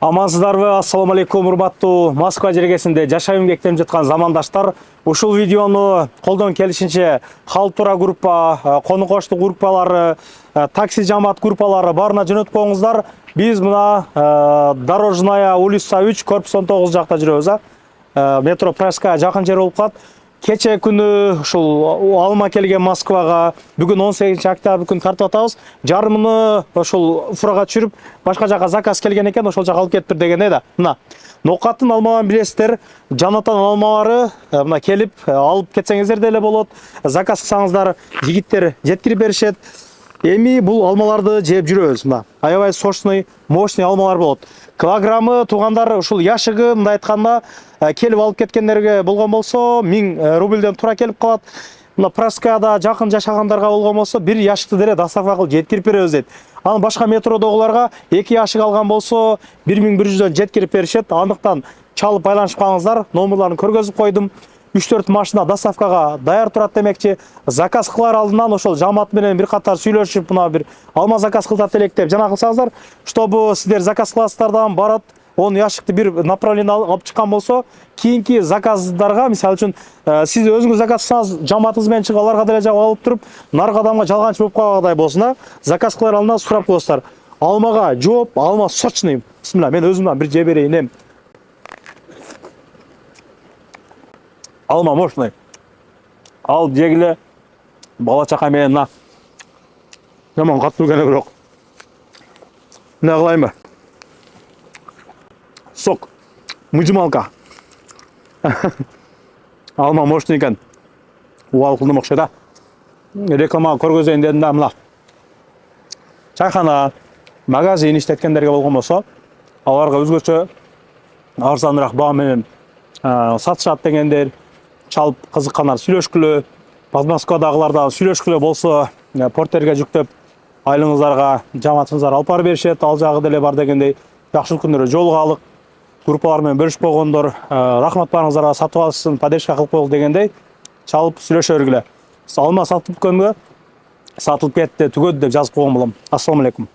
Амансыздарбы, ассаламу алейкум, урматтуу Москва жергесинде жашай эмгектенип жаткан замандаштар. Ушул видеону колдон келишинче Хал Тура группа, кону коштук группалары, такси жамаат группалары баарына жөнөтүп коюңуздар. Биз мына Дорожная улица 3, корпус 19 жакта жүрөбүз. Метро Праскага жакын жер болуп калат. Кече күнү ушул алма келген Москвага, бүгүн 18 октябрь күн тартып атабыз. Жарымыны ушул Уфрага түшүрүп, башка жака заказ келген экен, ошол жака алып кетиптир дегенде да. Мына Нокаттын алмаларын билесиздер. Жанатан алмалары мына келип алып кетсеңиздер деле болот. Заказ кылсаңыздар жигиттер жеткирип беришет. Эми бул алмаларды жеп жүрөбүз. Мына аябай сочный, мощный алмалар болот. Килограммы туугандар ушул яшыгы мындай айтканда келип алып кеткендерге болгон болсо 1000 рубльден тура келип калат. Мына Праскада жакын жашагандарга болгон болсо бир яшыкты деле доставка кылып жеткирип беребиз дейт. Анан башка метродогуларга 2 яшык алган болсо 1100дөн жеткирип беришет. Андыктан чалып байланышып калыңыздар. Номерларын көргөзүп койдум. 3-4 машина доставкага даяр турат демекчи. Заказ кылар алдынан ошол жамаат менен бир катар сүйлөшүп, мына бир алма заказ кылдат элек деп жана кылсаңыздар, чтобы сиздер заказ кыласыздардан барат 10 яшыкты бир направление алып чыккан болсо, кийинки заказдарга, мисалы үчүн, сиз өзүңүз заказ кылсаңыз, жамаатыңыз менен чыгып аларга деле жабып алып туруп, наркы адамга жалганчы болуп калгандай болсун, заказ кылар алдынан сурап коесуздар. Алмага жооп, алма сочный. Бисмилла, мен өзүмдөн бир жеп берейин. Алма мощный. Алып жегиле, бала чака менен мына. Жаман катуу келе бирок. Эмне кылайынбы? Сок. Мыжымалка. Алма мощный экен. Убал кылдым окшойт да. Рекламага көргөзөйүн дедим да, мына. Чайхана, магазин иштеткендерге болгон болсо, аларга өзгөчө арзаныраак баа менен сатышат дегендер, чалып кызыккандар сүйлөшкүлө, Москвадагыларда сүйлөшкүлө болсо, портерге жүктөп айлыңыздарга жамаатыңыздар алып барып беришет, ал жагы деле бар дегендей. Жакшылык күндөрү жолугалык группалар менен бөлүшүп койгондор, рахмат барыңыздарга, сатып алышсын, поддержка кылып коелук дегендей чалып сүйлөшө бергиле. Алма сатып кетти, түгөдү деп жазып койгон болом. Ассаламу алейкум.